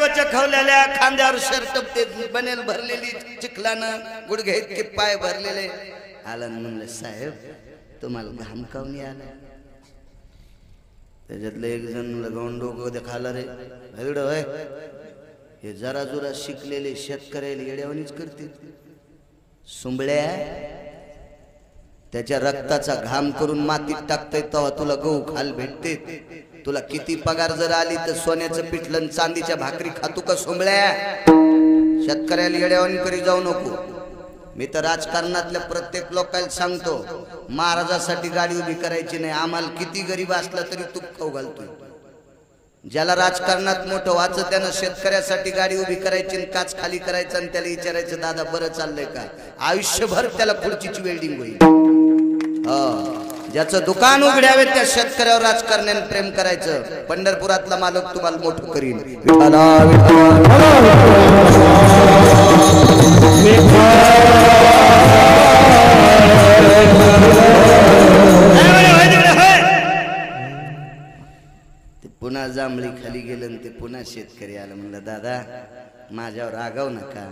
गोच्या खवलेल्या खांद्यावर शर्ट ते बनेल भरलेली चिखलानं गुडघे इतके पाय भरलेले आला म्हणलं साहेब तुम्हाला घाम काऊन आला त्याच्यातलं एक जण लगावून डोकं खाला रे हगड होय हे जरा जुरा शिकलेले शेतकऱ्याला येड्यावानीच करते सुंबळ्या त्याच्या रक्ताचा घाम करून मातीत टाकता तेव्हा तुला गहू खाल भेटते तुला किती पगार जर आली तर सोन्याचं पिठलं चांदीच्या भाकरी खातू का सुंबळ्या शेतकऱ्याला येड्यावानी करी जाऊ नको मी तर राजकारणातल्या प्रत्येक लोकांना सांगतो महाराजासाठी गाडी उभी करायची नाही आम्हाला किती गरीब असला तरी तू खाऊ घालतोय ज्याला राजकारणात मोठं व्हायचं त्यानं शेतकऱ्यासाठी गाडी उभी करायची आणि काच खाली करायचं आणि त्याला विचारायचं दादा बरं चाललंय का आयुष्यभर त्याला खुर्चीची वेल्डिंग होईल ज्याचं दुकान उघड्यावे त्या शेतकऱ्यावर राजकारण्याने प्रेम करायचं पंढरपुरातला मालक तुम्हाला मोठं करीन पुन्हा जांभळी खाली गेलं ते पुन्हा शेतकरी आलं म्हणलं दादा माझ्यावर रागाव नका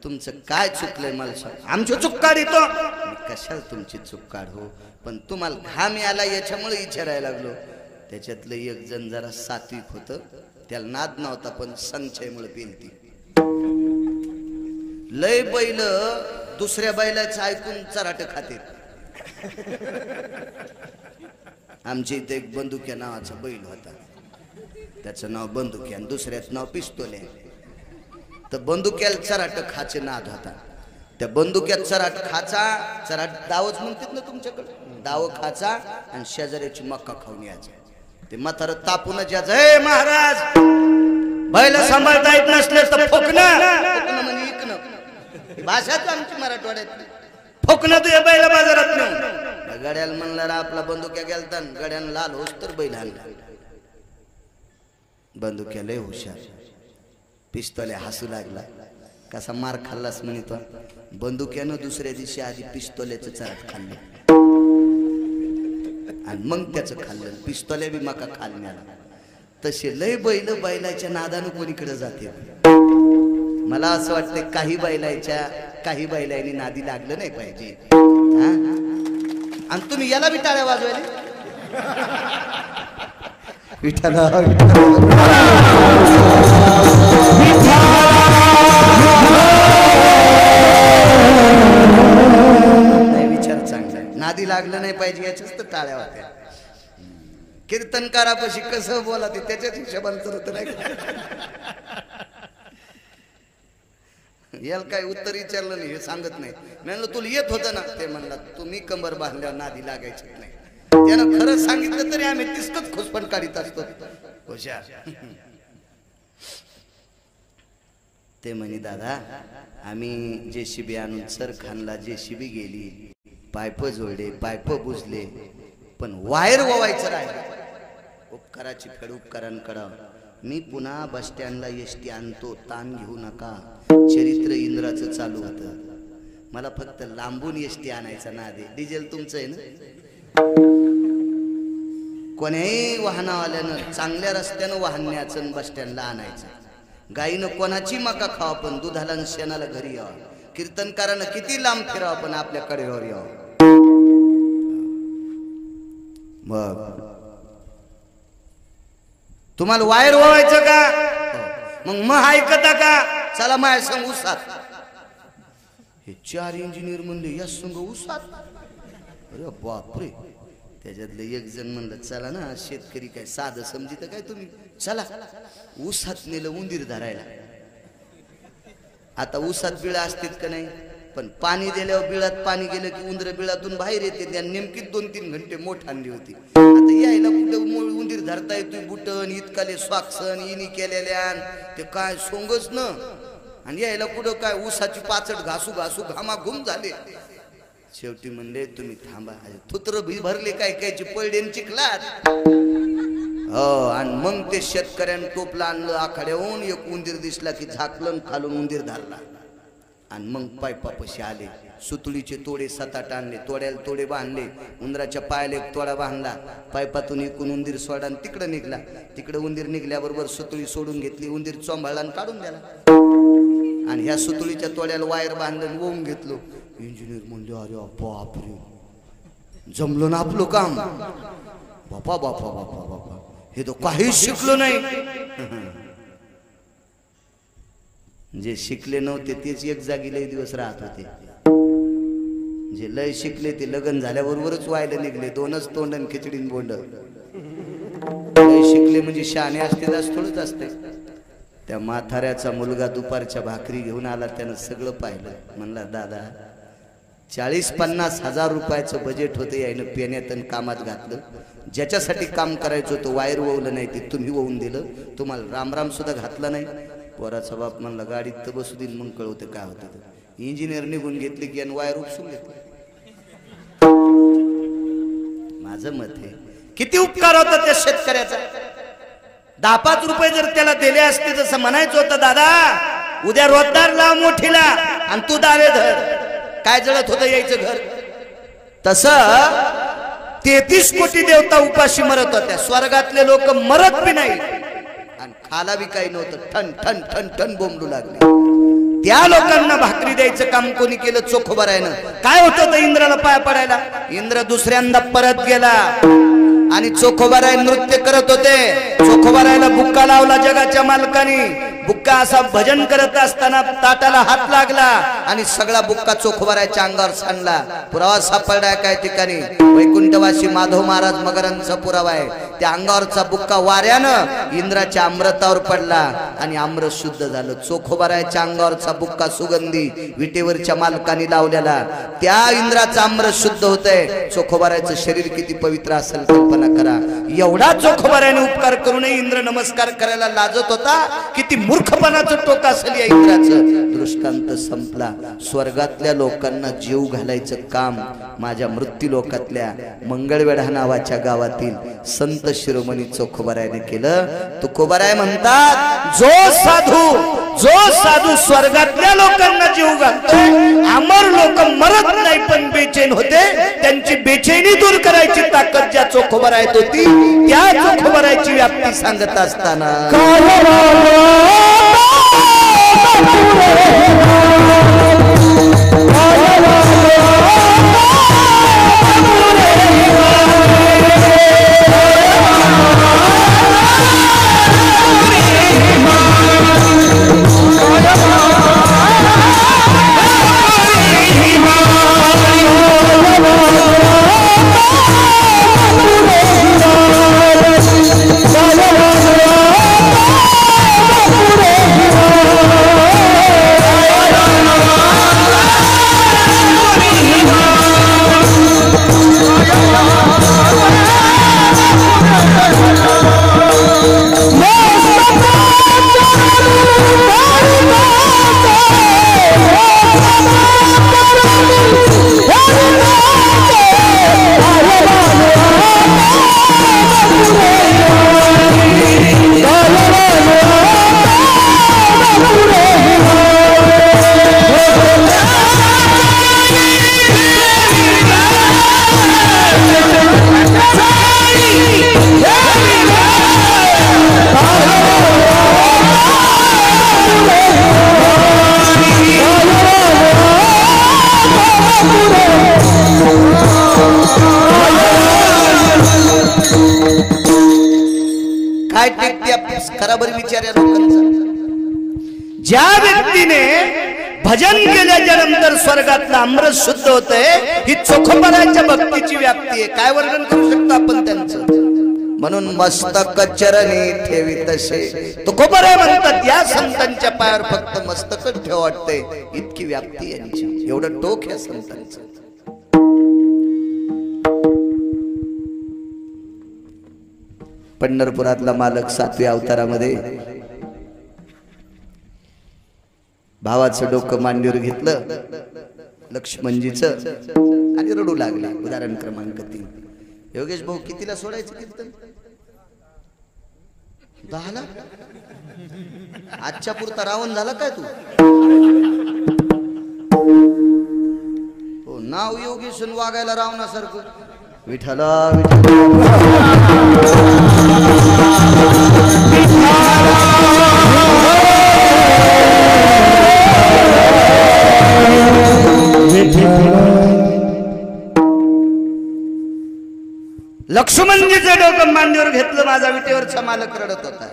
तुमचं काय चुकलंय मला सांग आमची चूक काढतो कशाला तुमची चूक काढू पण तुम्हाला घाम आला याच्यामुळे विचारायला लागलो त्याच्यातलं एक जण जरा सात्विक होतं त्याला नाद नव्हता पण संचयमुळे पेलती लय बैल दुसऱ्या बैलाचं ऐकून चराट खाते आमच्या इथे एक बंदुक्या नावाचा बैल होता त्याचं नाव बंदुक्या आणि दुसऱ्याचं नाव पिस्तोल आहे तर बंदुक्याला चराट खाचे नाद होता त्या बंदुक्यात चराट खाचा चराट दावच म्हणतात ना तुमच्याकडे दाव खाचा आणि शेजाऱ्याची मक्का खाऊन यायचं ते म्हातारं तापूनच यायचं हे महाराज बैल सांभाळता येत नसले तर फोकणं म्हणे इकणं भाषाच आमची मराठवाड्यात फोकणं तू या बैला बाजारात नेऊन गड्याला म्हणला आपला बंदुक्या गेलता गड्यानं लाल होस तर बैल आणला बंदुक्या लय हुशार पिस्तोल्या हसू लागला कसा मार खाल्लास म्हणे तो बंदुक्यानं दुसऱ्या दिवशी आधी पिस्तोल्याचं चराट खाल्लं आणि मग त्याचं खाल्लं पिस्तोल्या बी मका खाल्ल्याला तसे लय बैल बैलाच्या नादानं कोणीकडे जाते मला असं वाटतं काही बैलांनी नादी लागलं नाही पाहिजे आणि तुम्ही याला बी टाळ्या वाजवायला विठाला विचार चांगला नादी लागलं नाही पाहिजे याच्याच तर टाळ्या होत्या कीर्तनकारापाशी कसं बोला ते त्याच्याच हिशोबाने तर नाही याला काय उत्तर विचारलं नाही हे सांगत नाही म्हणलं तुला येत होतं ना ते म्हणला तुम्ही कंबर बांधल्यावर नादी लागायची नाही त्यानं खरं सांगितलं तरी आम्ही तिसकच खुसपण काढीत असतो हुशार ते म्हणे दादा आम्ही जेसीबी आणून सरखानला जेसीबी गेली पाईप जोडले पाईप बुजले पण वायर ववायचं राहिलं उपकाराची फेड उपकारांकडं मी पुन्हा बस स्टँडला एसटी आणतो ताण घेऊ नका चरित्र इंद्राचं चालू होतं मला फक्त लांबून एसटी आणायचा ना दे डिझेल तुमचं आहे ना कोण्याही वाहनावाल्यानं चांगल्या रस्त्यानं वाहण्याचं बस स्टँडला आणायचं गाईनं कोणाची मका खावा पण दुधाला शेणाला घरी यावं कीर्तनकारानं किती लांब फिरावं पण आपल्या कडेवर यावं मग तुम्हाला वायर व्हायचं का मग ऐकता का चला माझ्या संग उसात हे 4 इंजिनियर म्हणले या संग उसात अरे बापरे त्याच्यातलं एक जण म्हणलं चला ना शेतकरी काय साधं समजित काय तुम्ही चला उसात नेलं उंदीर धरायला आता उसात बिळा असतात का नाही पण पाणी दिल्यावर बिळात पाणी गेलं की उंदर बिळातून बाहेर येते त्या नेमकी 2-3 घंटे मोठ आणली होती आता यायला कुठं उंदीर धरता येतोय बुटन इतकाले स्वाक्षण इनी केलेल्या ते काय सोंगच न आणि यायला कुठं काय उसाची पाचट घासू घासू घामाघूम झाले शेवटी म्हणले तुम्ही थांबा थुत्र भरले काय कायची पळडेन चिखलात हो आणि मग ते शेतकऱ्यानं टोपला आणलं आखाड्याहून एक उंदीर दिसला की झाकलं खालून उंदीर धरला आणि मग पायपापाशी आले सुतळीचे तोडे 7-8 आणले, तोड्याला तोडे बांधले, उंदराच्या पायाला एक तोडा बांधला, पायपातून इकून उंदीर सोडा आणि तिकडे निघला. तिकडे उंदीर निघल्याबरोबर सुतळी सोडून घेतली, उंदीर चोंभाळला आणि काढून द्याला. आणि ह्या सुतळीच्या तोड्याला वायर बांधलं, वळून घेतलो. इंजिनियर म्हणले अरे बापरे, जमलं ना आपलं काम. बापा बापा बापा बापा, हे तो काहीच शिकलो नाही. जे शिकले नव्हते तेच एक जागी लय दिवस राहत होते. जे लय शिकले ते लग्न झाल्याबरोबरच व्हायला निघले. 2च तोंड आणि खिचडीन बोंड. लय शिकले म्हणजे शहाणे असते थोडंच असते. त्या म्हाताऱ्याचा मुलगा दुपारच्या भाकरी घेऊन आला, त्यानं सगळं पाहिलं. म्हणला दादा 40-50 हजार रुपयाचं बजेट होतं, यायनं पेण्यात आणि कामात घातलं. ज्याच्यासाठी काम करायचं होतं वायर ववलं नाही, ते तुम्ही ववून दिलं. तुम्हाला रामराम सुद्धा घातला नाही. पोराचा बाप म्हणला गाडीत तर बसू देईल, मग कळवतं काय होतं. इंजिनियर निघून घेतली की आणि वायर उपसून घेतली. माझं मत आहे किती उपकार होता त्या शेतकऱ्याचा. 10-5 रुपये जर त्याला दिले असते, जसं म्हणायचं होतं दादा उद्या रोजदार लाव मोठीला आणि तू दावे धर, काय जळत होतं यायचं घर. तसं 33 कोटी देवता उपाशी मरत होत्या. स्वर्गातले लोक मरत बी नाही आणि खाला बी काही नव्हतं. ठन ठन ठन ठन बोंबलू लागले. त्या लोकांना भाकरी द्यायचं काम कोणी केलं? चोखोबारायनं. काय होतं इंद्राला पाय पडायला? इंद्र दुसऱ्यांदा परत गेला आणि चोखोबाराय नृत्य करत होते. चोखोबारायला बुक्का लावला जगाच्या मालकाने. बुक्का असा भजन करत असताना ताटाला हात लागला आणि सगळा बुक्का चोखोबारायच्या अंगावर सांडला. पुरावा सापडला काय ठिकाणी? वैकुंठवासी माधव महाराज मगरांचा पुरावा आहे. त्या अंगावरचा बुक्का वाऱ्यानं इंद्राच्या अमृतावर पडला आणि अमृत शुद्ध झालं. चोखोबारायच्या अंगावरचा बुक्का सुगंधी विटेवरच्या मालकाने लावलेला, त्या इंद्राचं अमृत शुद्ध होतंय. चोखोबारायचं शरीर किती पवित्र असेल कल्पना करा. एवढा चोखोबारायने उपकार करूनही इंद्र नमस्कार करायला लाजत होता. किती मूर्खपणाचं टोक असेल या इंद्राचं. दृष्टांत संपला. स्वर्गातल्या लोकांना जीव घालायचं काम माझ्या मृत्यू लोकातल्या मंगळवेढा नावाच्या गावातील संत शिरोमणी चोखोबारायने केलं. तुकोबाराय म्हणतात जो साधू स्वर्गातल्या लोकांना जीव घालतोय, अमर लोक मरत नाही पण बेचैन होते, त्यांची बेचैनी दूर करायची ताकद ज्या चोखोबारायत होती, त्या चोखोबारायची व्याप्ती सांगत असताना ज्या व्यक्तीने भजन केल्याच्या नंतर स्वर्गातलं अमृत शुद्ध होतंय, ही चोखोबारायच्या भक्तीची व्याप्ती आहे. काय वर्णन करू शकतो आपण त्यांचं? म्हणून मस्तक चरणी ठेवी तसे तुकोबाराय म्हणतात या संतांच्या पायावर फक्त मस्तकच ठेव वाटते, इतकी व्याप्ती यांची. एवढं टोक या संतांचं. पंढरपुरातला मालक 7व्या अवतारामध्ये भावाचं डोकं मांडीवर घेतलं लक्ष्मणजीचं आणि रडू लागले. उदाहरण क्रमांक 3. योगेश भाऊ कितीला सोडायचं कीर्तन? 10ला? आजच्या पुरता रावण झाला काय तू? नाव योगेशन वागायला रावणासारखं. विठ्ठला लक्ष्मणजीचं डोकं मांडीवर घेतलं. माझा विटेवरचा मालक रडत होता.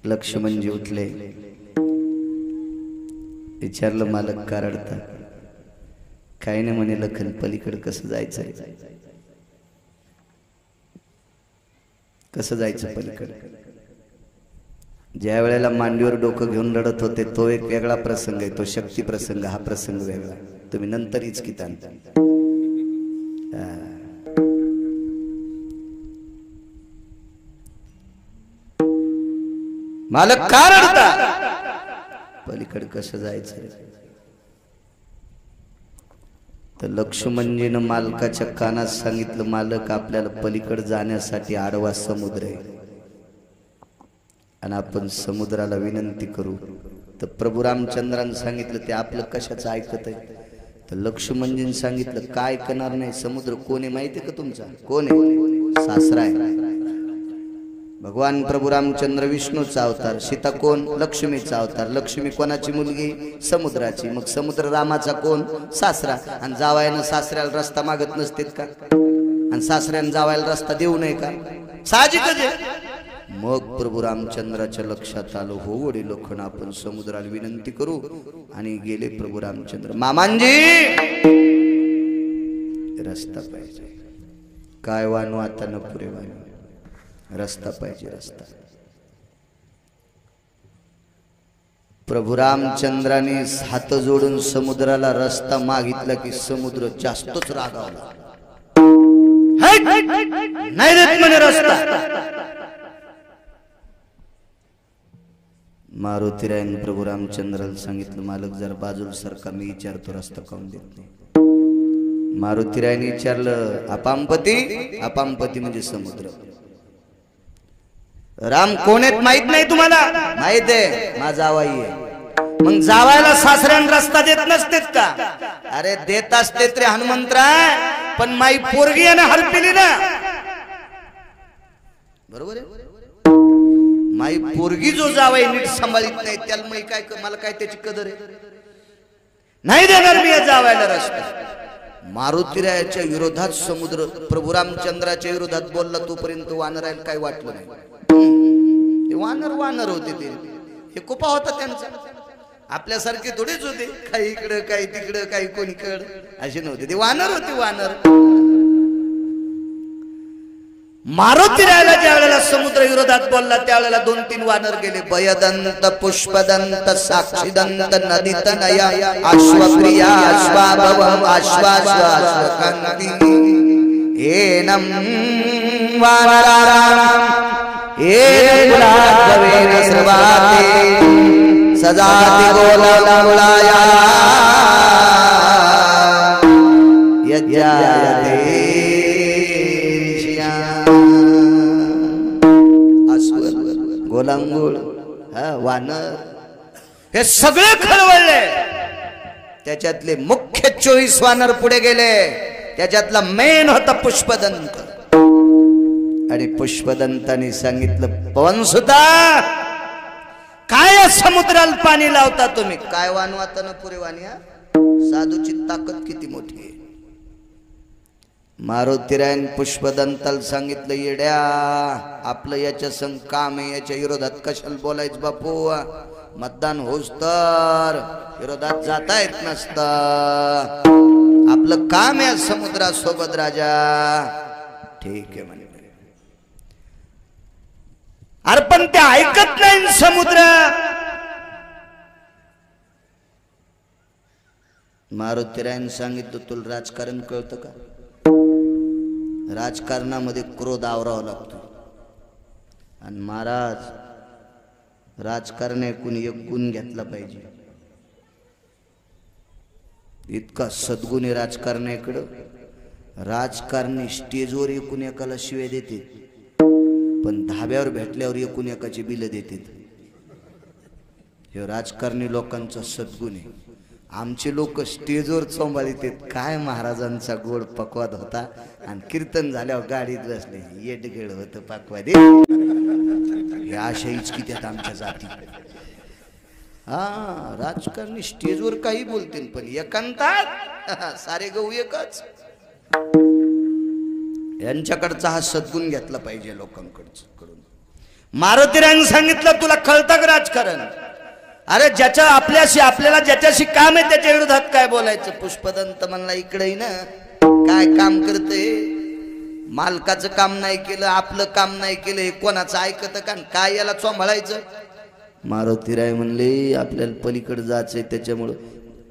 लक्ष्मणजी उठले. विचारलं मालक का रडता? काही नाही म्हणे लखन, पलीकडे कसं जायचंय? कसं जायचं पलीकडे? ज्या वेळेला मांडीवर डोकं घेऊन रडत होते तो एक वेगळा प्रसंग आहे, तो शक्ती प्रसंग. हा प्रसंग वेगळा, तुम्ही नंतर इचकीत आणता. मालक का रडता? पलीकडे कसं जायचं? तर लक्ष्मणजीनं मालकाच्या कानात सांगितलं, मालक आपल्याला पलीकडे जाण्यासाठी आडवा समुद्र आहे आणि आपण समुद्राला विनंती करू. तर प्रभू रामचंद्रानं सांगितलं ते आपलं कशाचं ऐकत आहे? तर लक्ष्मणजींनी सांगितलं काय ऐकणार नाही. समुद्र कोण आहे माहिती आहे का तुमचा? कोण आहे? सासरा आहे. भगवान प्रभू रामचंद्र विष्णूचा अवतार. सीता कोण? लक्ष्मीचा अवतार. लक्ष्मी कोणाची मुलगी? समुद्राची. मग समुद्र रामाचा कोण? सासरा. आणि जावायनं सासऱ्याला रस्ता मागत नसतेत का? आणि सासऱ्यानं जावायला रस्ता देऊ नये का? साहजिकच आहे. मग प्रभू रामचंद्राच्या लक्षात आलं, हो वडील लोखंड, आपण समुद्राला विनंती करू. आणि गेले प्रभू रामचंद्र. मामांजी रस्ता पाहिजे. काय वानू आता न पुरे वानू, रस्ता पाहिजे, रस्ता. प्रभू रामचंद्राने हात जोडून समुद्राला रस्ता मागितला की समुद्र जास्तच रागावला. नाही देत म्हणे रस्ता. मारुतीरायन प्रभू रामचंद्राला सांगितलं, मालक जरा बाजूला सरका, मी विचारतो रस्ता काऊन देत नाही. मारुतीरायने विचारलं, अपामपती? अपामपती म्हणजे समुद्र. राम कोण आहेत माहित नाही तुम्हाला? माहित आहे, माझा जावाई आहे. मग जावायला सासऱ्यान रस्ता देत नसतेत का? अरे देत असते रे हनुमंतराय, पण माई पोरगी आहे ना हरपिली ना. बरोबर आहे. माई पोरगी जो जावाई नीट सांभाळीत नाही त्याला मी काय, मला काय त्याची कदर आहे? नाही देणार मी या जावायला रस्ता. मारुतीरायाच्या विरोधात समुद्र प्रभू रामचंद्राच्या विरोधात बोलला तोपर्यंत वानरायला काय वाटलं नाही. ते वानर वानर होते, ते हे कुपा होता त्यांचा. आपल्यासारखे थोडेच होते, काही इकडं काही तिकडं काही कोणीकडं असे नव्हते. ते वानर होते, वानर. मारुतीरायाला ज्या वेळेला समुद्र विरोधात बोलला त्यावेळेला 2-3 वानर गेले. भयदंत, पुष्पदंत, साक्षीदंत, नदीतनया, अश्वप्रिया, अश्वाभवम, अश्वाश्वाश्वकांती, एनम वानराणाम एकुलाद्भवेन सर्वाते सजाति गोलमुलाया यज्ञायते गोलांगुळ. वानर हे सगळे खळवळले. त्याच्यातले मुख्य 24 वानर पुढे गेले. त्याच्यातला मेन होता पुष्पदंत. आणि पुष्पदंताने सांगितलं, पवनसुता काय समुद्राला पाणी लावता तुम्ही? काय वानू आता न पुरे वाणी. साधूची ताकद किती मोठी आहे. मारुतीरायन पुष्पदंताला सांगितलं, येड्या आपलं याच्या संग काम आहे, याच्या विरोधात कशाला बोलायचं बापू? मतदान होस तर विरोधात जाता येत नसत. आपलं काम आहे समुद्रासोबत राजा. ठीक आहे म्हणे. अरे पण ते ऐकत नाही समुद्र. मारुतीरायन सांगितलं, तुला राजकारण कळतं का? राजकारणामध्ये क्रोध आवरावा लागतो. आणि महाराज राजकारण ऐकून एक गुण घेतला पाहिजे. इतका सद्गुण आहे राजकारण्याकडं. राजकारणी स्टेजवर एकूण एकाला शिव्या देते, पण धाब्यावर भेटल्यावर एकूण एकाची बिलं देतात. हे राजकारणी लोकांचा सद्गुण आहे. आमचे लोक स्टेजवर चोंबाळीत काय महाराजांचा गोड पकवाद होता आणि कीर्तन झाल्यावर गाडीत बसले येडगेळ होतं पकवादे. हे अशा इचकित्यात आमच्या जाती. हा राजकारणी स्टेजवर काही बोलतील पण एकांतात सारे गहू एकच. यांच्याकडचा हा सद्गुण घेतला पाहिजे लोकांकडून. मारुतीरांनी सांगितलं तुला कळतं का राजकारण? अरे ज्याच्या आपल्याशी आपल्याला ज्याच्याशी काम आहे त्याच्या विरोधात काय बोलायचं? पुष्पदंत म्हणला इकडे ना काय काम करते, मालकाचं काम नाही केलं, आपलं काम नाही केलं, हे कोणाचं ऐकतं का? काय याला चोंभाळायचं? मारुतीराय म्हणले आपल्याला पलीकडे जायचंय त्याच्यामुळं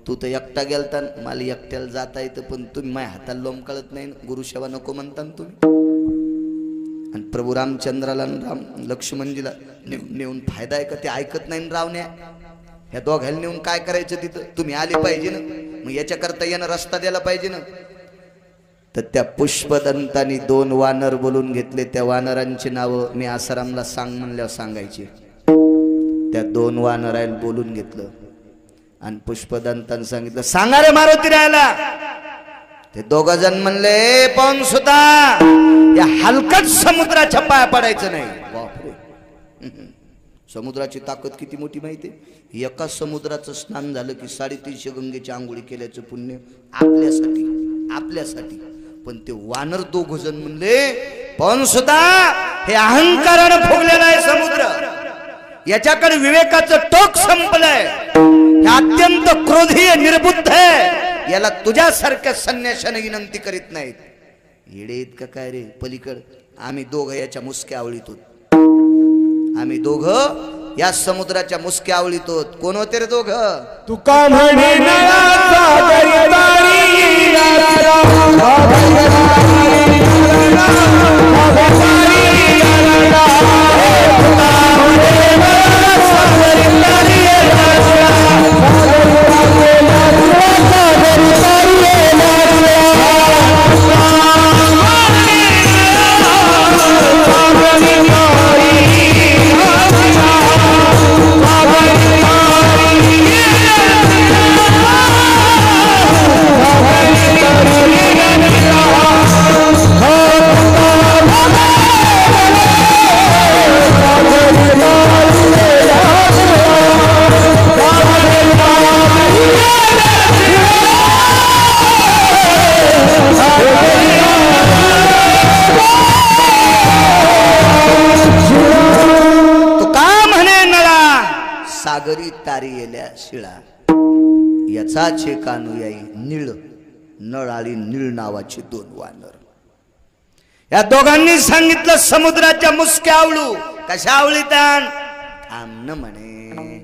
तू तर एकटा गेलता, मला एकट्याला जाता येतं पण तुम्ही माझ्या हाताला लोम कळत नाही, गुरुसेवा नको म्हणता ना तुम्ही. आणि प्रभू रामचंद्राला राम लक्ष्मणजीला नेऊन फायदा आहे का? ते ऐकत नाही रावण्या. ह्या दोघांना नेऊन काय करायचं तिथं? तुम्ही आले पाहिजे ना, मग याच्याकरता यानं रस्ता द्यायला पाहिजे ना. तर त्या पुष्पदंतानी 2 वानर बोलून घेतले. त्या वानरांची नावं मी आसारामला सांग म्हणल्यावर सांगायची. त्या 2 वानरायला बोलून घेतलं आणि पुष्पदंतानं सांगितलं सांगा रे मारुती राहायला. ते 2 जण म्हणले पण सुद्धा या हलकट समुद्राच्या पाया पडायचं नाही. बापरे, समुद्राची ताकद किती मोठी माहिती आहे? एका समुद्राचं स्नान झालं की 350 गंगेची आंघोळी केल्याचं पुण्य आपल्यासाठी. पण ते वानर 2 जण म्हणले पण सुद्धा हे अहंकारानं फुगलेला आहे समुद्र, याच्याकडे विवेकाचं टोक संपलंय, हे अत्यंत क्रोधी आहे, निर्बुद्ध आहे, याला तुझ्यासारख्या संन्याशाने विनंती करीत नाहीत. येडेत का काय रे? पलीकड आम्ही 2 याच्या मुसक्या आवळीत होत. आम्ही 2 या समुद्राच्या मुसक्या आवळीत होत. कोण होते रे 2? तुका म्हणे सागरी तारी येल्या शिळा, याचा छे कानुयाई निळ नळ आणि निळ नावाचे 2 वानर. या दोघांनी सांगितलं समुद्राच्या मुसक्या आवळू. कशा आवळीतान? थांब न म्हणे.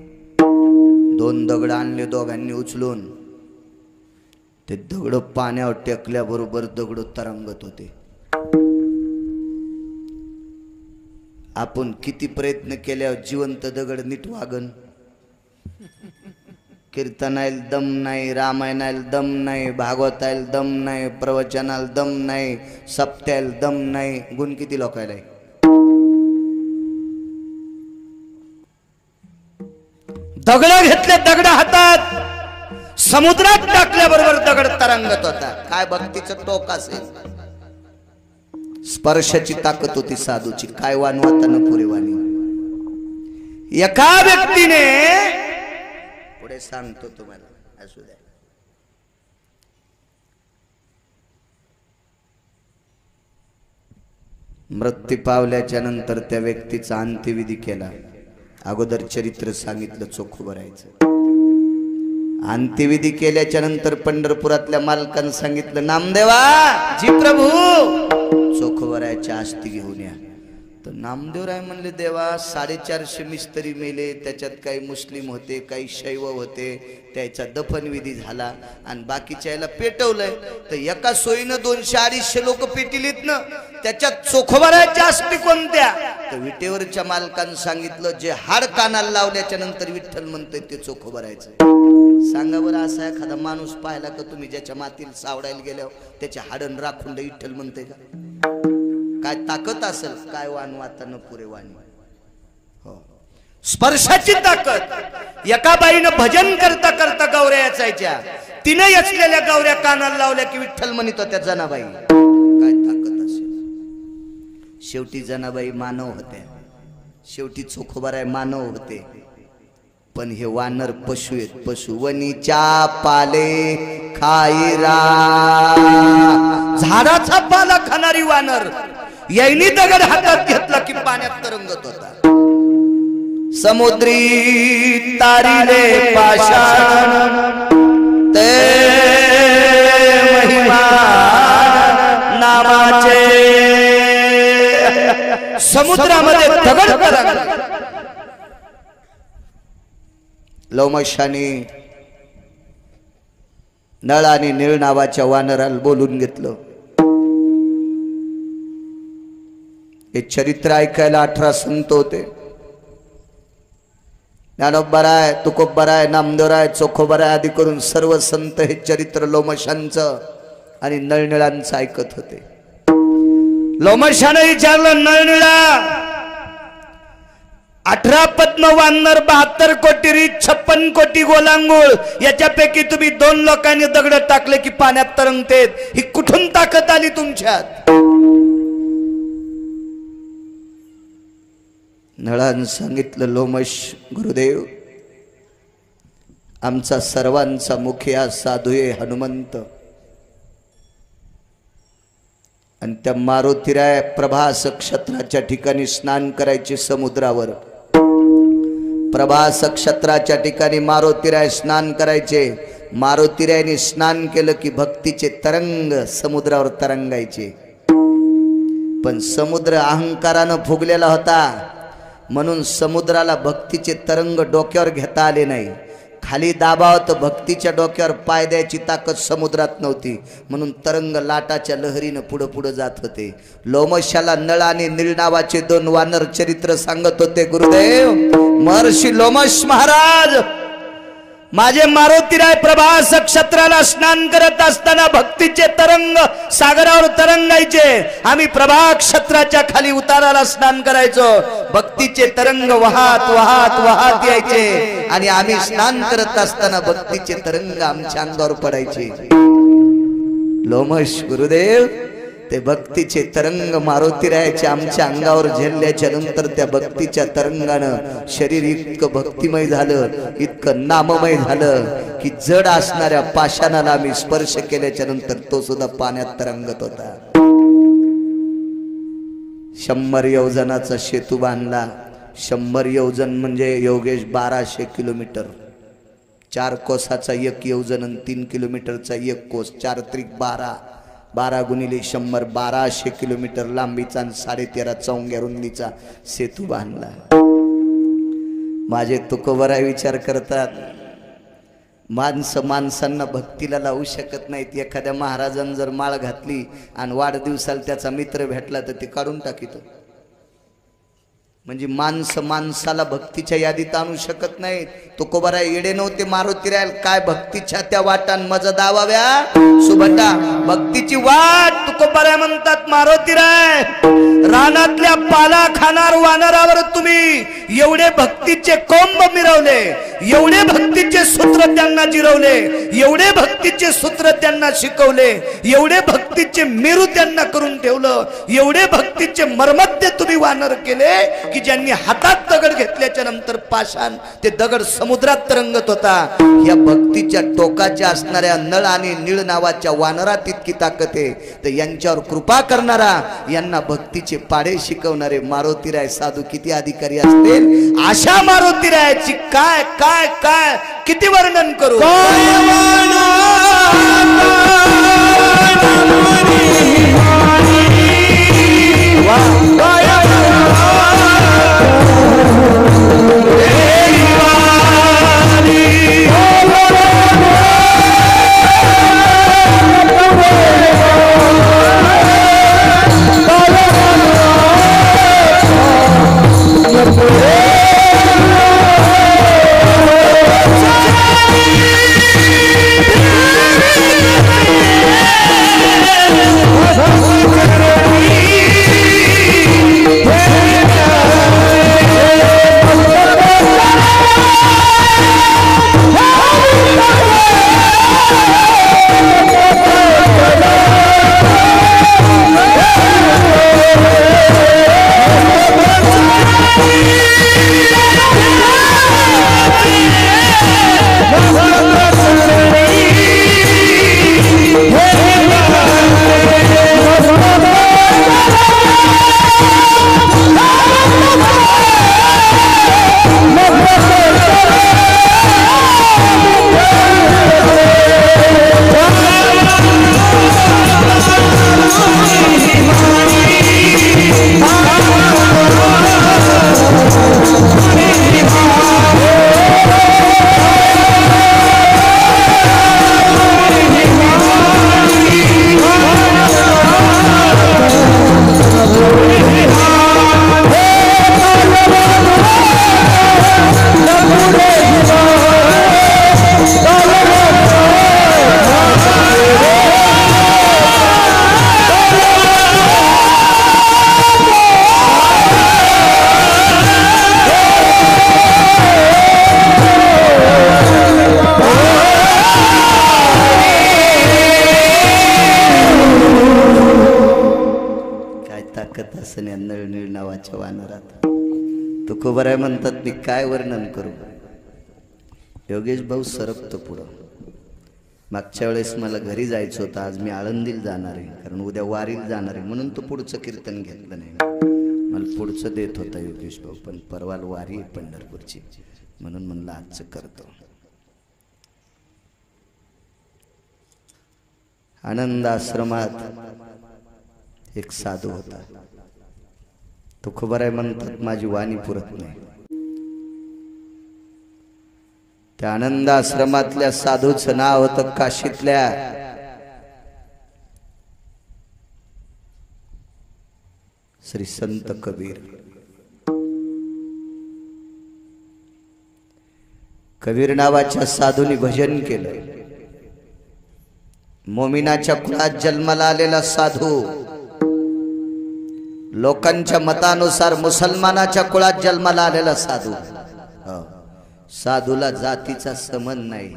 2 दगड आणले दोघांनी उचलून. ते दगड पाण्यावर टेकल्याबरोबर दगड तरंगत होते. आपण किती प्रयत्न केल्यावर जिवंत दगड नीट वागन? कीर्तनाला दम नाही, रामायणाला दम नाही, भागवताला दम नाही, प्रवचनाला दम नाही, सप्त्याला दम नाही. गुण किती लोकायला? दगड घेतले, दगड हातात समुद्रात टाकल्याबरोबर दगड तरंगत होता. काय भक्तीचं टोक असेल? स्पर्शाची ताकद होती साधूची. काय वानवताना पुरे वाणी. एका व्यक्तीने पुढे सांगतो तुम्हाला, असू द्या. मृत्यू पावल्याच्या नंतर त्या व्यक्तीचा अंत्यविधी केला. अगोदर चरित्र सांगितलं चोखू भरायचं. अंत्यविधी केल्याच्या नंतर पंढरपुरातल्या मालकानं सांगितलं नामदेवा जी प्रभू चोख भरायच्या आस्ती घेऊन या. तर नामदेवराय म्हणले देवा 450 मिस्त्री मेले, त्याच्यात काही मुस्लिम होते, काही शैव होते, त्याचा दफनविधी झाला आणि बाकीच्या याला पेटवलंय. तर एका सोयीनं 200-250 लोक पेटिलीत ना, त्याच्यात चोखोबाराच्या असते कोणत्या? तर विटेवरच्या मालकानं सांगितलं जे हाड कानाला लावल्याच्या नंतर विठ्ठल म्हणतोय ते चोखोबारायचं. सांगा बरं असा एखादा माणूस पाहिला का तुम्ही ज्याच्या मातीला सावडायला गेल्यावर त्याच्या हाडन राखून विठ्ठल म्हणते का? काय ताकद असेल, काय वाण वातानं पुरे वाणी. हो, स्पर्शाची ताकद. एका बाईनं भजन करता करता गौऱ्या याचायच्या, तिने याचलेल्या गौऱ्या कानाला लावल्या की विठ्ठल म्हणत होत्या जनाबाई. काय ताकद असेल. शेवटी जनाबाई मानव होत्या, शेवटी चोखोबाराय मानव होते, पण हे वानर पशु आहेत. पशु वनीच्या पाले खाईरा, झाडाचा पाला खाणारी वानर. यायनी दगड हातात घेतला की पाण्यात तरंगत होता. समुद्री तारिले पाषाण ते महिमा नामाचे. समुद्रामध्ये दगड तरंगला. लोमशाने नळ आणि नीळ नावाच्या वानराला बोलून घेतलं. हे चरित्र ऐकायला 18 संत होते. ज्ञानोबराय, तुकोबराय, नामदेवराय, चोखोबराय आदी करून सर्व संत हे चरित्र लोमशांचं आणि नळनिळांचं ऐकत होते. लोमशाने विचारलं, नळनिळा 18 पद्म वानर, 72 कोटी रीत, 56 कोटी गोलांगूळ, याच्यापैकी तुम्ही 2 लोकांनी दगड टाकले की पाण्यात तरंगतेत. ही कुठून ताकद आली तुमच्यात? नळानं सांगितलं, लोमश गुरुदेव, आमचा सर्वांचा मुखिया साधुये हनुमंत आणि त्या मारुतीराय प्रभास क्षत्राच्या ठिकाणी स्नान करायचे समुद्रावर. प्रभास क्षत्राच्या ठिकाणी मारुतीराय स्नान करायचे. मारुतीरायने स्नान केलं की भक्तीचे तरंग समुद्रावर तरंगायचे. पण समुद्र अहंकारानं फुगलेला होता, म्हणून समुद्राला भक्तीचे तरंग डोक्यावर घेता आले नाही. खाली दाबावत भक्तीच्या डोक्यावर पाय द्यायची ताकद समुद्रात नव्हती, म्हणून तरंग लाटाच्या लहरीनं पुढं पुढं जात होते. लोमशाला नळ आणि नीळ नावाचे 2 वानर चरित्र सांगत होते. गुरुदेव, महर्षी लोमश महाराज, माझे मारुतीराय प्रभास क्षत्राला स्नान करत असताना भक्तीचे तरंग सागरावर तरंगायचे. आम्ही प्रभा क्षत्राच्या खाली उताराला स्नान करायचो. भक्तीचे तरंग वाहत वाहत वाहत यायचे आणि आम्ही स्नान करत असताना भक्तीचे तरंग आमच्या अंगावर पडायचे. लोमश गुरुदेव, ते भक्तीचे तरंग मारुतीरायाचे आमच्या अंगावर झेलल्याच्या नंतर त्या भक्तीच्या तरंगानं शरीर इतकं भक्तिमय झालं, इतकं नाममय झालं की जड असणाऱ्या पाषाणाला आम्ही स्पर्श केल्याच्या नंतर तो सुद्धा पाण्यात तरंगत होता. 100 योजनाचा सेतू बांधला. 100 योजन म्हणजे योगेश 1200 किलोमीटर. 4 कोसाचा 1 योजन आणि 3 किलोमीटरचा 1 कोस. 4 त्रिक 12, 12 गुणिले 100, 1200 किलोमीटर लांबीचा आणि 13.5 चौंग्या रुंदीचा सेतू बांधला. माझे तुकोबराय विचार करतात, माणसं माणसांना भक्तीला लावू शकत नाहीत. एखाद्या महाराजांनी जर माळ घातली आणि वाढदिवसाला त्याचा मित्र भेटला तर ते काढून टाकीतो. म्हणजे माणसं माणसाला भक्तीच्या यादीत आणू शकत नाहीत. तुकोबराय येडे नव्हते. मारुतीराय काय भक्तीच्या त्या वाटान मज दावाव्या सुभटा. भक्तीची वाट तुकोबराय म्हणतात, मारुतीराय रानातल्या पाला खाणार वानरावर तुम्ही एवढे भक्तीचे कोंब मिरवले, एवढे भक्तीचे सूत्र त्यांना जिरवले, एवढे भक्तीचे सूत्र त्यांना शिकवले, एवढे भक्तीचे मेरू त्यांना करून ठेवलं, एवढे भक्तीचे मर्मध्य तुम्ही वानर केले की ज्यांनी हातात दगड घेतल्याच्या नंतर पाषाण ते दगड समुद्रात तरंगत होता. या भक्तीच्या टोकाच्या असणाऱ्या नळ आणि नीळ नावाच्या वानरात इतकी ताकद आहे. तर यांच्यावर कृपा करणारा, यांना भक्तीचे पाढे शिकवणारे मारुतीराय साधू किती अधिकारी असतील. अशा मारुतीरायाची काय काय काय किती वर्णन करू. Yeah. या नळनीळ नावाच्या वानरात. तुकोबराय म्हणतात मी काय वर्णन करू. योगेश भाऊ सरकतो पुढं. मागच्या वेळेस मला घरी जायचं होतं, आज मी आळंदीला जाणार आहे कारण उद्या वारीला जाणार आहे, म्हणून तो पुढचं कीर्तन घेतलं नाही. मला पुढचं देत होता योगेश भाऊ, पण परवा वारी आहे पंढरपूरची, म्हणून म्हणलं आजचं करतो. आनंद आश्रमात एक साधू होता. तुकोबराय म्हणतात माझी वाणी पुरत नाही. त्या आनंद आश्रमातल्या साधूचं नाव होतं काशीतल्या श्री संत कबीर. कबीर नावाच्या साधूंनी भजन केलं. मोमिनाच्या कुळात जन्माला आलेला साधू लोकांच्या मतानुसार मुसलमानाच्या कुळात जन्माला आलेला साधू. साधूला जातीचा संबंध नाही.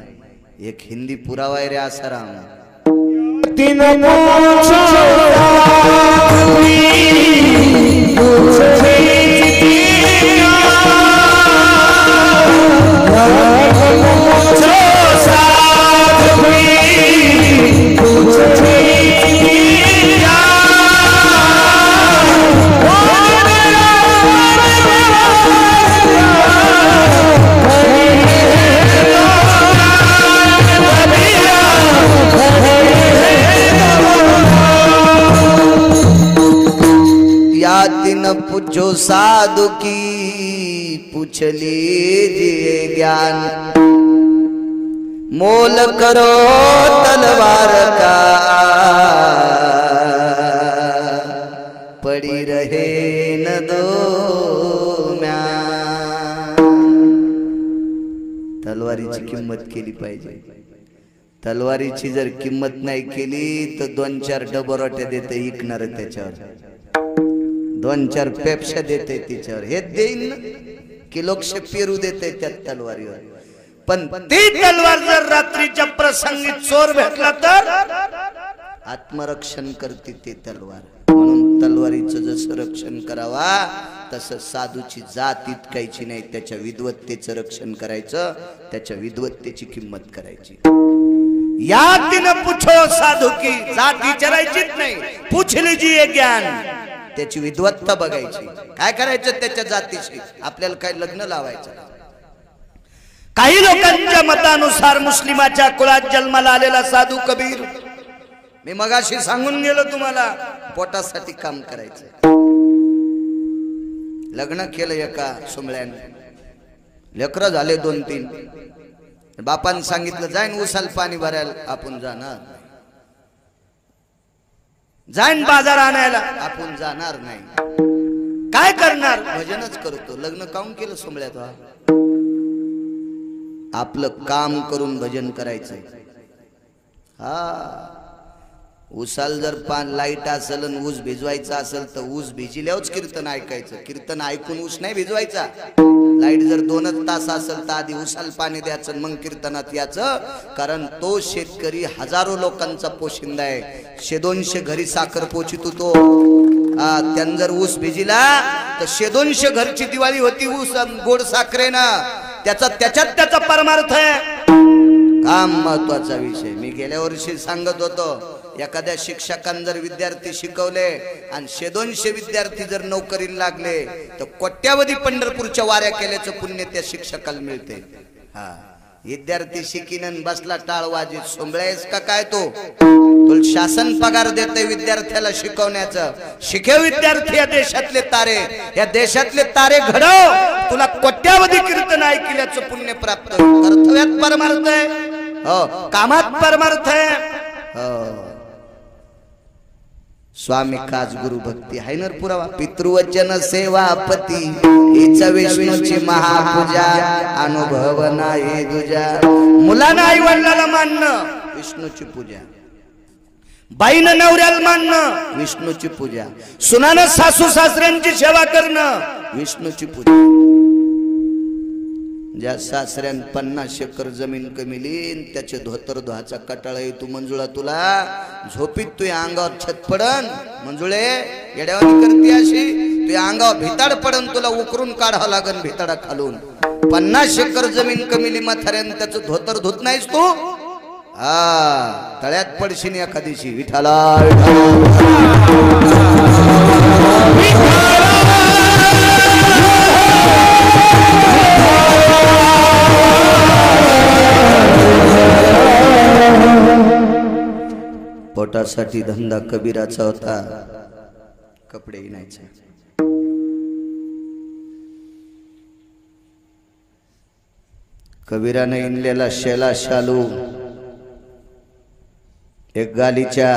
एक हिंदी पुरावा आहे रे आसाराम. पूछो साधु की पूछ लीजिए ज्ञान, मोल करो तलवार का पड़ी रहे न दो म्यान. तलवारीची किंमत केली पाहिजे. तलवारीची जर किंमत नाही केली तर 2-4 डबरोट्या देते इकणार त्याच्यावर, 2-4 पेप्स्या देते तिच्यावर. हे देईन की लोकशे पेरू देते त्या तलवारीवर. पण ती तलवार जर रात्रीच्या प्रसंगी चोर भेटला तर आत्मरक्षण करते ती तलवार. म्हणून तलवारीचं जसं रक्षण करावा तसं साधूची जात इतकायची नाही, त्याच्या विद्वत्तेचं रक्षण करायचं, त्याच्या विद्वत्तेची किंमत करायची. या तिनं पूछो साधू की, जात विचारायचीच नाही, पूछ लीजिए ज्ञान. त्याची विद्वत्ता बघायची. काय करायचं त्याच्या जातीशी, आपल्याला काय लग्न लावायचं. काही लोकांच्या मतानुसार मुस्लिमाच्या कुळात जन्माला आलेला साधू कबीर. मी मगाशी सांगून गेलो तुम्हाला, पोटासाठी काम करायचं. लग्न केलं एका सुमळ्याने, लेकरं झाले 2-3. बापान सांगितलं जाईन उसाल पाणी भरायला, आपण जाणार. जाईन बाजार आणायला, आपण जाणार नाही. काय करणार, भजनच करतो. लग्न काऊन केलं सोमळ्यात? आपलं काम करून भजन करायचं. हा उसाल जर पान लाईट असेल आणि ऊस भिजवायचा असेल तर ऊस भिजल्यावरच कीर्तन ऐकायचं. कीर्तन ऐकून ऊस नाही भिजवायचा. लाईट जर 2 तास असेल तर आधी उसाल पाणी द्यायचं मग कीर्तनात यायचं. कारण तो शेतकरी हजारो लोकांचा पोशिंदा आहे. 100-200 घरी साखर पोचितो तो. त्यान जर ऊस भिजिला तर 100-200 घरची दिवाळी होती ऊस गोड साखरेनं. त्याचा परमार्थ आहे. काम महत्वाचा विषय. मी गेल्या वर्षी सांगत होतो, एखाद्या शिक्षकांनी जर विद्यार्थी शिकवले आणि 100-200 विद्यार्थी जर नोकरीला लागले तर कोट्यावधी पंढरपूरच्या वाऱ्या केल्याचं पुण्य त्या शिक्षकाला मिळते. हा विद्यार्थी शिकीन बसला टाळ वाजीत, सोंबळायस का काय? तो तुला शासन पगार देते विद्यार्थ्याला शिकवण्याचं. शिके विद्यार्थी या देशातले तारे, या देशातले तारे घडव. तुला कोट्यावधी कीर्तन ऐकल्याचं पुण्य प्राप्त. कर्तव्यात परमार्थ आहे, हो कामात परमार्थ आहे. हो स्वामी काज गुरु भक्ती आहे ना पुरावा. पितृवचन सेवापती हीच विष्णूची महापूजा, अनुभव नाही दुजा. मुलांना आई वडिलाला मानणं विष्णूची पूजा, बाईनं नवऱ्याला मानणं विष्णूची पूजा, सुनानं सासू सासऱ्यांची सेवा करणं विष्णूची पूजा. ज्या सासऱ्यान 50 एकर जमीन कमिली त्याचे धोतर धुवाचा कटाळा येतो मंजुळा तुला. झोपीत तू अंगावर छत पडन मंजुळे, येड्यावानी करते अशी. तुझ्या अंगावर भिताड पडून तुला उकरून काढावं लागन भिताडा खालून. 50 एकर जमीन कमिली म्हाताऱ्यानं त्याचं धोतर धुत नाहीस तू. हा तळ्यात पडशील एखादीशी. विठाला पोटासाठी धंदा कबीराचा होता, कपडे इनायचे. कबीराने इनलेला शेला शालू एक गालीच्या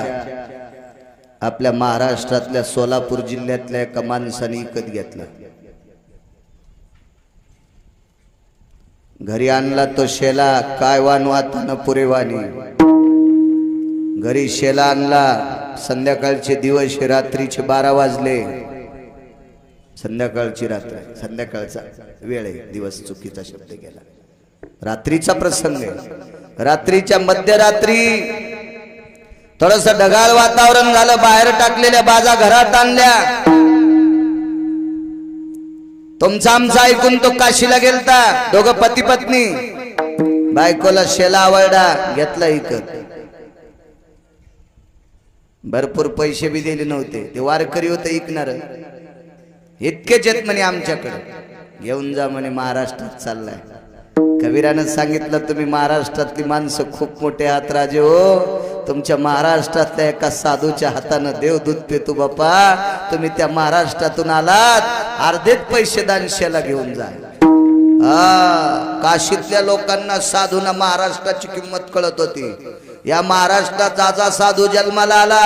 आपल्या महाराष्ट्रातल्या सोलापूर जिल्ह्यातल्या एका माणसाने विकत घेतला. घरी आणला तो शेला, काय वानवाताना पुरेवानी. घरी शेला आणला. संध्याकाळचे दिवस, रात्रीचे 12 वाजले. संध्याकाळची रात्र, संध्याकाळचा वेळ आहे, दिवस चुकीचा शब्द गेला. रात्रीचा प्रसंग आहे. रात्रीच्या मध्यरात्री थोडस ढगाळ वातावरण झालं. बाहेर टाकलेल्या बाजा घरात आणल्या. तुमचा आमचा ऐकून तो काशीला गेलता. दोघं पती पत्नी. बायकोला शेला आवडला, घेतला इकत. भरपूर पैसे बी दिले नव्हते. ते वारकरी होते ऐकणार. इतकेच येत म्हणे आमच्याकडे, घेऊन जा म्हणे, महाराष्ट्रात चाललाय. कबीरानं सांगितलं तुम्ही महाराष्ट्रातली माणसं खूप मोठे आहात राजे हो. तुमच्या महाराष्ट्रातल्या एका साधूच्या हातानं देव दूध पितो बापा. तुम्ही त्या महाराष्ट्रातून आलात, अर्धेच पैसे दान शेला घेऊन जा. काशीतल्या लोकांना साधूंना महाराष्ट्राची किंमत कळत होती. या महाराष्ट्रात जाजा साधू जन्माला आला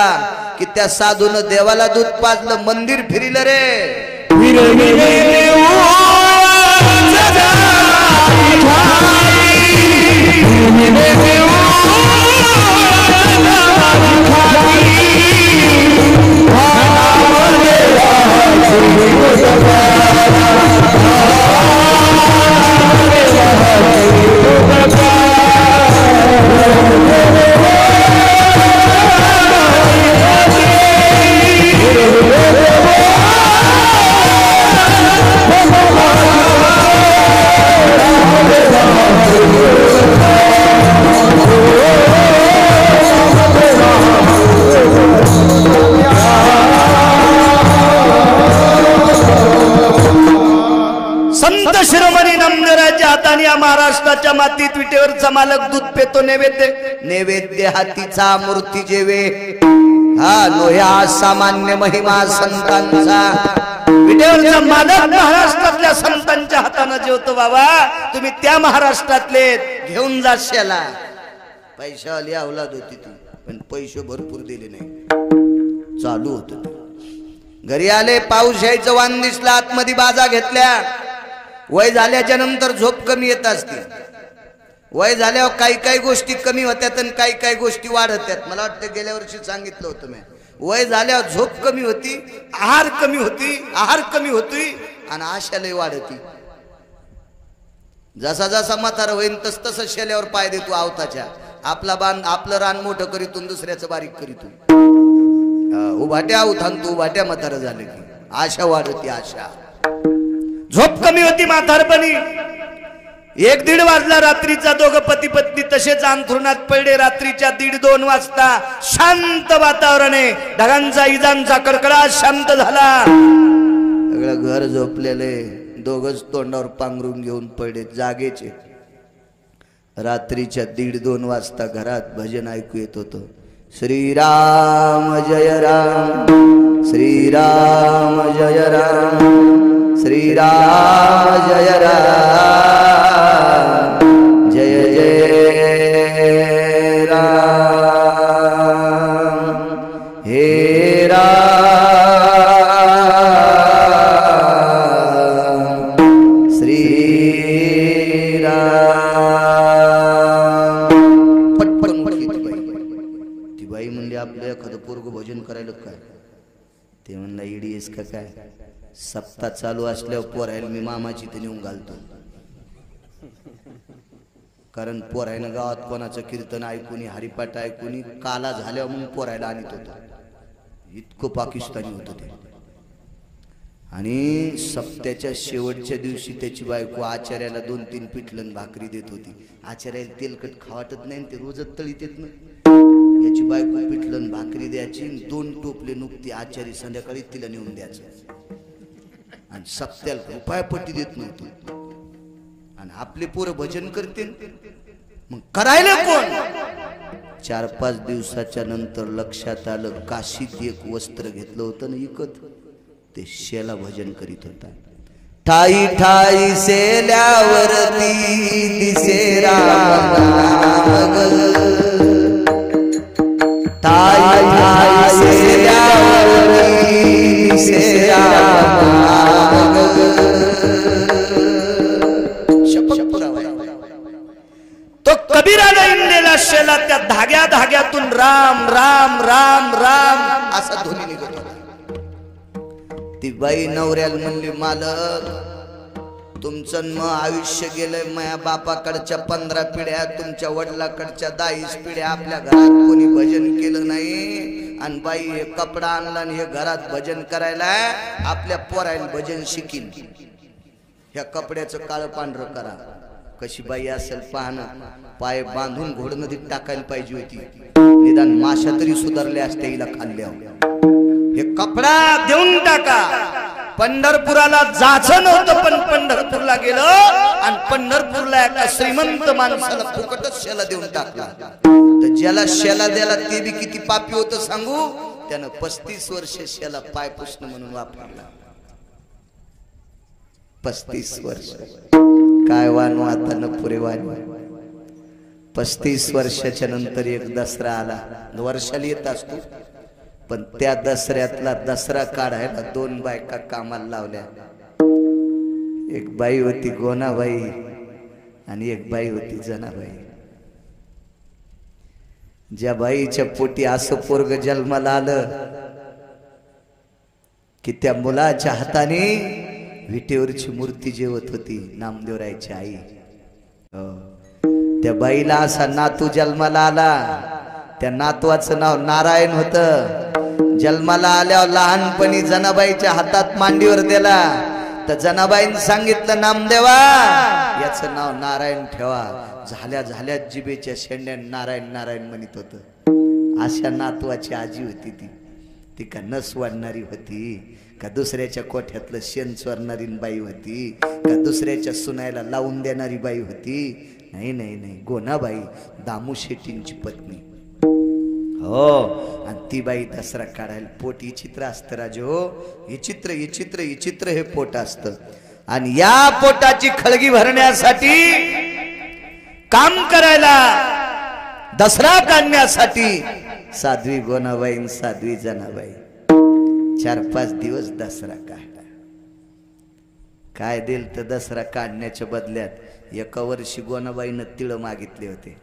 की त्या साधूनं देवाला दूध पाजलं, मंदिर फिरिलं रे. संत शिरोमणी नामदेवाच्या हाताने या महाराष्ट्राच्या मातीत विटेवरचा मालक दूध पेतो. नैवेद्य हातीचा मूर्ती जेवे. हा नोह्या सामान्य महिमा संतांचा. विटेवरचा मालक महाराष्ट्रातल्या संतांच्या हाताने जेवतो. बाबा तुम्ही त्या महाराष्ट्रातले, घेऊन जा शेला. पैसा आली अवलाद होती ती, पण पैसे भरपूर दिले नाही. चालू होत. घरी आले, पाऊस यायचं वाण दिसला. आतमध्ये बाजा घेतल्या. वय झाल्याच्या नंतर झोप कमी येत असते. वय झाल्यावर काही काही गोष्टी कमी होत्यात आणि काही काही गोष्टी वाढत्यात. मला वाटतं गेल्या वर्षी सांगितलं होतं मी. वय झाल्यावर झोप कमी होती, आहार कमी होती आणि आशा लय वाढती. जसा जसा म्हातारा होईन तस तसं शेल्यावर पाय देतो आवताच्या. आपलं रान मोठं करीतून दुसऱ्याचं बारीक करीतून. उभाट्या उठांतू उभाट्या म्हातारा झाले की आशा वाढती. आशा झोप कमी होती म्हातारपणी. 1-1:30 वाजला रात्रीचा. दोघं पती पत्नी तसेच अंथरुणात पडले. रात्रीच्या 1:30-2 वाजता शांत वातावरण आहे. ढगांचा इजांचा कडकडाट शांत झाला. सगळं घर झोपलेले. दोघच तोंडावर पांघरून घेऊन पडले, जागेचे. रात्रीच्या 1:30-2 वाजता घरात भजन ऐकू येत होतं. श्रीराम जय राम, श्रीराम जय राम, श्रीराम जय राम, जय जय राम. हे राम श्री राम. पटपट म्हटली ती बाई म्हणली आपलं एखादं पोरग भजन करायला काय. ते म्हणला इडीएस का काय. सप्ताह चालू असल्यावर पोरायला मी मामाची ते नेऊन घालतो. कारण पोरायनं गावात कोणाचं कीर्तन ऐकून, हरिपाठ ऐकून काला झाल्यावर मग पोरायला आणत होतं. इतकं पाकिस्तानी होतं ते. आणि सप्त्याच्या शेवटच्या दिवशी त्याची बायको आचार्याला 2-3 पिठलं भाकरी देत होती. आचार्याला तेलकट खावाटत नाही, ते रोजच तळीत येत ना. याची बायको पिठलं भाकरी द्यायची, 2 टोपले नुकती आचार्य संध्याकाळी तिला नेऊन द्यायचं. आणि सप्त्याला रुपयापट्टी देत नव्हतं. आणि आपले पोरं भजन करते, मग करायला कोण? 4-5 दिवसाच्या नंतर लक्षात आलं, काशीत एक वस्त्र घेतलं होतं ना इकत, ते शेला भजन करीत होता. ठाई ठाई सेल्यावरती दिसे राम ठाई ठाई सेल्यावरती दिसे राम. तो कबीराला इंदेला शेला, त्या धाग्या धाग्यातून राम राम राम राम असा ध्वनी निघत होता. ती बाई नवऱ्याला म्हणली, मालक तुमचं मग आयुष्य गेलंय, माझ्या बापाकडच्या 15 पिढ्या, तुमच्या वडिलाकडच्या 10 पिढ्या आपल्या घरात कोणी भजन केलं नाही. आणि बाई हे कपडा आणला आणि हे घरात भजन करायला, आपल्या पोराला भजन शिकीन. ह्या कपड्याचं काळं पांढरं करा. कशी बाई असेल पाहणं, पाय बांधून घोड नदीत टाकायला पाहिजे होती. निदान माशा तरी सुधारल्या असत्या हिला खाल्ल्या. हे कपडा देऊन टाका. पंढरपुराला जायचं नव्हतं, पण पंढरपूरला गेलं आणि पंढरपूरला एका श्रीमंत माणसाला फुकटच शेला देऊन टाकला. तर ज्याला शेला द्याला ते बी किती पापी होतं सांगू. त्यानं 35 वर्ष शेला पाय पुसणं म्हणून वापरला. 35 वर्ष काय वानू आता न पुरे वानू. 35 वर्षाच्या नंतर एक दसरा आला. वर्षाला येत असतो, पण त्या दसऱ्यातला दसरा काढायला 2 बायका कामाला लावल्या. एक बाई होती गोनाबाई आणि एक बाई होती जनाबाई. ज्या बाईच्या पोटी असं पोरग जन्माला आलं की त्या मुलाच्या हाताने विटेवरची मूर्ती जेवत होती नामदेवरायची आई. त्या बाईला असा नातू जन्माला आला. त्या नातवाचं नाव नारायण होतं. जन्माला आल्यावर लहानपणी जनाबाईच्या हातात मांडीवर दिला. तर जनाबाईंनी सांगितलं, नामदेवा याचं नाव नारायण ठेवा. झाल्या झाल्या जिबेच्या शेंड्या नारायण नारायण म्हणत होतं. अशा नातवाची आजी होती ती. ती का नस वाढणारी होती, का दुसऱ्याच्या कोठ्यातलं शेण चोरणारी बाई होती, का दुसऱ्याच्या सुनायला लावून देणारी बाई होती? नाही नाही नाही, गोनाबाई दामू शेट्टींची पत्नी. हो, आणि ती बाई दसरा काढायला पोट विचित्र असतं राजो. विचित्र विचित्र विचित्र हे पोट असतं. आणि या पोटाची खळगी भरण्यासाठी, काम करायला, दसरा काढण्यासाठी साध्वी गोनाबाई साध्वी जनाबाई 4-5 दिवस दसरा काढला. काय दिल तर दसरा काढण्याच्या बदल्यात एका वर्षी गोनाबाईनं तिळ मागितले होते.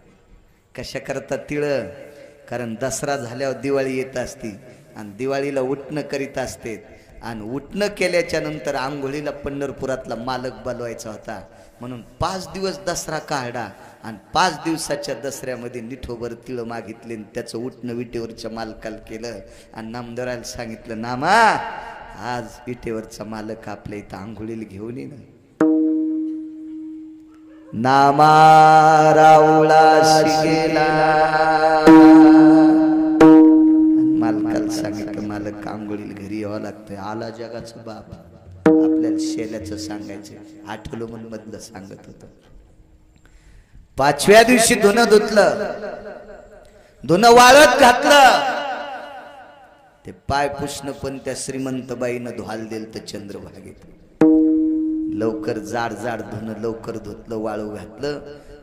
कशा करता तिळ? कारण दसरा झाल्यावर दिवाळी येत असती आणि दिवाळीला उठणं करीत असते. आणि उठणं केल्याच्या नंतर आंघोळीला पंढरपुरातला मालक बोलवायचा होता. म्हणून 5 दिवस दसरा काढला. आणि 5 दिवसाच्या दसऱ्यामध्ये निठोभर तिळ मागितले. त्याचं उठणं विटेवरच्या मालकाला केलं. आणि नामदेवरायला सांगितलं, नामा आज विटेवरचा मालक आपल्या इथं आंघोळीला घेऊन ये ना. नामा रावळाशी गेला. मालकाला सांगितलं, मालक आंघोळीला घरी यावं लागतंय. आला जगाचं बाप, आपल्याला शेल्याचं सांगायचं. आठवलं म्हणून मधलं सांगत होतं. 5व्या दिवशी धुणं धुतलं, धुणं वाळत घातलं. ते पाय पुसणं पण त्या श्रीमंतबाईनं धुवाल दिल तर चंद्रभागेत. लवकर जाड जाड धुणं लवकर धुतलं, वाळू घातलं.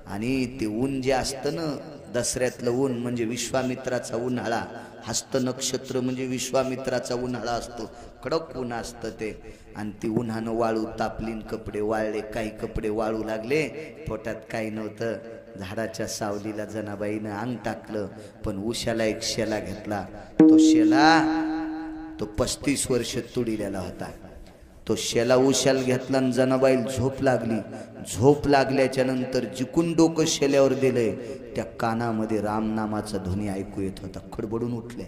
आणि ते ऊन जे असतं ना, दसऱ्यातलं ऊन म्हणजे विश्वामित्राचा उन्हाळा. हस्त नक्षत्र म्हणजे विश्वामित्राचा उन्हाळा असतो. कडक ऊन असतं ते. आणि ती उन्हानं वाळू तापलीन, कपडे वाळले, काही कपडे वाळू लागले. पोटात काही नव्हतं. झाडाच्या सावलीला जनाबाईनं अंग टाकलं. पण उशाला एक शेला घेतला. तो शेला तो 35 वर्ष तुडिलेला होता. तो शेला उशाल घेतला आणि जनाबाईला झोप लागली. झोप लागल्याच्या नंतर जिकून डोकं शेल्यावर दिलंय, त्या कानामध्ये रामनामाचा ध्वनी ऐकू येत होता. खडबडून उठले.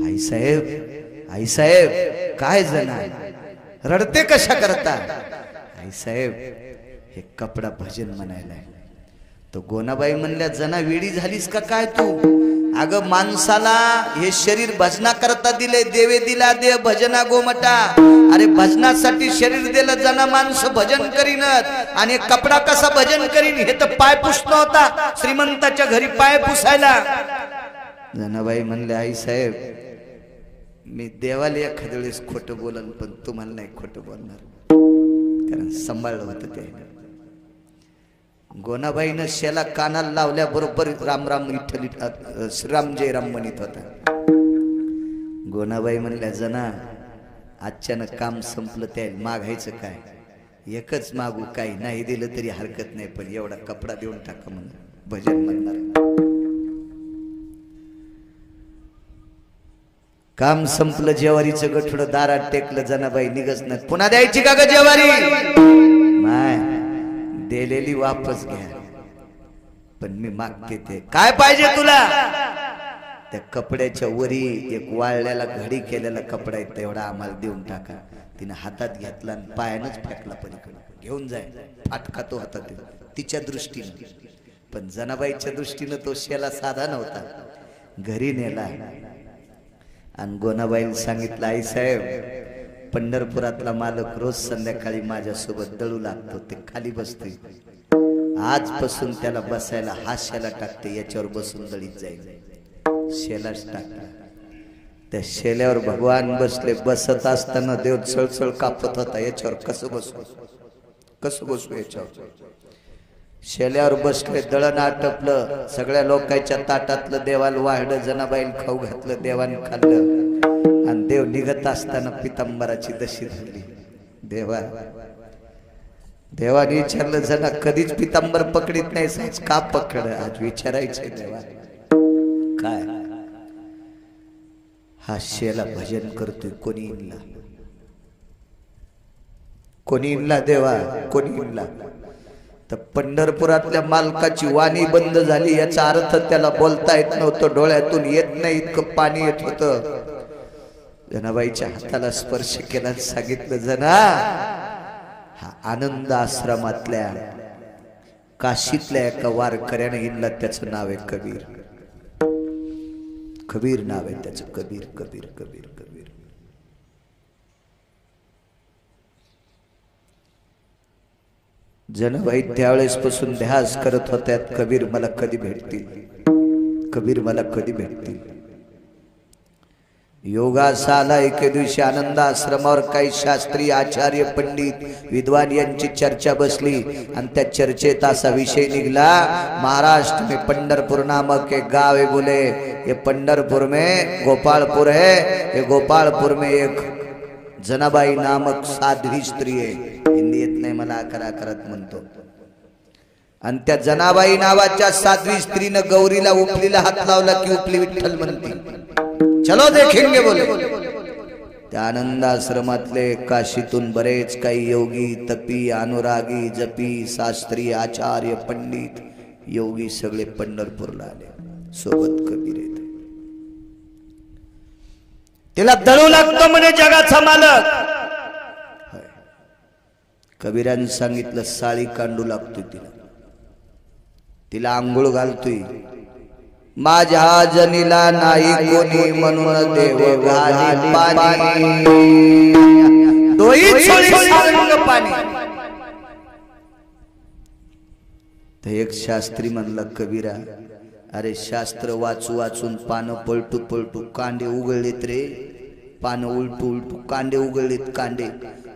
आई साहेब, आई साहेब, काय जण आहे? रडते कशा करता? आई साहेब हे कपडा भजन म्हणायला. तो गोनाबाई म्हणल्या जना वेडी झालीस का काय तू? अगं माणसाला हे शरीर भजना करता दिले, देवे दिला दे भजना गोमटा. अरे भजनासाठी शरीर दिलं, जना माणसं भजन करीनत आणि कपडा कसा भजन करीन? हे तर पाय पुसणं होता श्रीमंताच्या घरी पाय पुसायला. जनाबाई म्हणले आई साहेब मी देवाला एखाद्या वेळेस खोटं बोलन, पण तुम्हाला नाही खोटं बोलणार, कारण सांभाळलं होतं ते. गोनाबाईनं शेला कानाला लावल्या बरोबर राम राम विठ्ठल श्रीराम जय राम म्हणत होता. गोनाबाई म्हणल्या जना अचानक काम संपलं, त्या मागायचं काय? एकच मागू, काही नाही दिलं तरी हरकत नाही, पण एवढा कपडा देऊन टाका म्हणून भजन म्हणणार. काम संपलं, जेवारीचं गठुडं दारात टेकलं, जनाबाई निघत नाही. पुन्हा द्यायची का ग जेवारी? माय दिलेली वापस घ्या, पण मी मागते ते. काय पाहिजे तुला? त्या कपड्याच्या वरी एक वाळल्याला घडी केलेला कपडा आहे, तेवढा आम्हाला देऊन टाका. तिने हातात घेतला आणि पायानंच फेकला पलीकडे. घेऊन जाय, फाटका तो होता ते तिच्या दृष्टीनं, पण जनाबाईच्या दृष्टीनं तो शेला साधा नव्हता. घरी नेला आणि गोनाबाईला सांगितलं आई साहेब पंढरपुरातला मालक रोज संध्याकाळी माझ्यासोबत दळू लागतो, ते खाली बसतोय, आजपासून त्याला बसायला हा शेला टाकते, याच्यावर बसून दळीत जाईल. शेलाच टाकला. त्या शेल्यावर भगवान बसले. बसत असताना देव चळचळ कापत होता, याच्यावर कसं बसू याच्यावर. शेल्यावर बसले, दळण आटपलं, सगळ्या लोकांच्या ताटातलं देवाला वाढलं, जनाबाईला खाऊ घातलं, देवाने खाल्लं आणि देव निघत असताना पितांबराची दशी धरली. देवाने विचारलं जना कधीच पितांबर पकडीत नाही, आज का पकड? आज विचारायचंय देवा काय? हा शेला भजन करतोय, कोणी इनला देवा, कोणी इनला? तर पंढरपुरातल्या मालकाची वाणी बंद झाली, याचा अर्थ त्याला बोलता येत नव्हतं, डोळ्यातून येत नाही इतकं पाणी येत होतं. जनाबाईच्या हाताला स्पर्श केला, सांगितलं जना हा आनंद आश्रमातल्या काशीतल्या एका वारकऱ्याने हिंडला, त्याचं नाव आहे कबीर. कबीर नाव आहे त्याचं, कबीर कबीर कबीर कबीर. जनाबाई त्यावेळेस पासून ध्यास करत होत्यात, कबीर मला कधी भेटतील, कबीर मला कधी भेटतील. योगास आला एके दिवशी आनंद आश्रमावर काही शास्त्री आचार्य पंडित विद्वान यांची चर्चा बसली आणि त्या चर्चेत असा विषय निघला, महाराष्ट्र में पंढरपुर नामक एक गांव है बोले, ये पंढरपुर में गोपालपुर है, ये गोपालपुर में एक जनाबाई नामक साध्वी स्त्री है. हिंदी येत नाही मला, करत म्हणतो. आणि त्या जनाबाई नावाच्या साध्वी स्त्रीनं गौरीला उपलीला हात लावला की उपली विठ्ठल म्हणती. चलो देखेंगे बोले. त्या आनंद आश्रमातले काशीतून बरेच काही योगी तपी अनुरागी जपी शास्त्री आचार्य पंडित योगी सगळे पंढरपूरला आले, सोबत कबीर येत. तिला दळू लागतो म्हणे जगाचा मालक. कबीराने सांगितलं साळी कांडू लागतोय तिला आंघोळ घालतोय. माझ्या जनीला नाही कोणी म्हणून देव घाली पाणी, पाणी. तर एक शास्त्री म्हणला कबीरा, अरे शास्त्र वाचू वाचून पानं पलटू पलटू कांडे उघडलेत रे, पानं उलटू उलटू कांडे उघडलेत कांडे.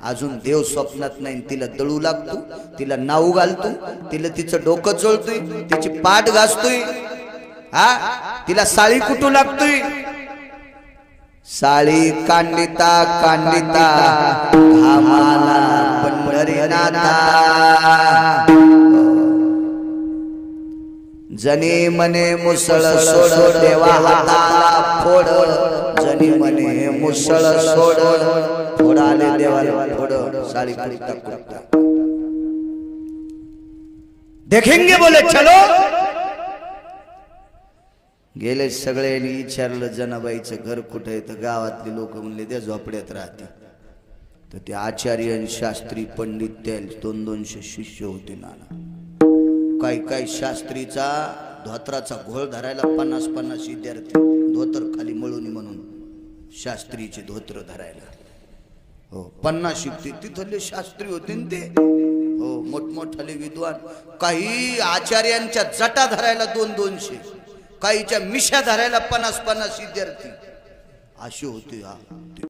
अजून देव स्वप्नात नाही, तिला दळू लागतो, तिला नाऊ घालतो, तिला तिचं डोकं चोळतोय, तिची पाठ घासतोय, हा तिला साळी कुटू लागतोय. साळी कांडिता कांडिता घामाला पंढरीनाथा, जनी मने मुसळ सोड देवा हाताला फोड, जनी मने मुसळ सोड फोडाले देवाला फोड. साळी कुटता कुटता देखेंगे बोले चलो. गेले सगळ्यांनी विचारलं जनाबाईचं घर कुठे आहे, तर गावातले लोक म्हणले त्या झोपड्यात राहते. तर ते आचार्य आणि शास्त्री पंडित त्या 200 शिष्य होते नाना. काही शास्त्रीचा धोत्राचा घोळ धरायला 50-50 विद्यार्थी, धोतर खाली मळून म्हणून शास्त्रीचे धोत्र धरायला. हो 50 तिथले शास्त्री होते ते. हो मोठमोठाले विद्वान. काही आचार्यांच्या जटा धरायला 200, काहीच्या मिशा धरायला 50-50 विद्यार्थी अशी होती.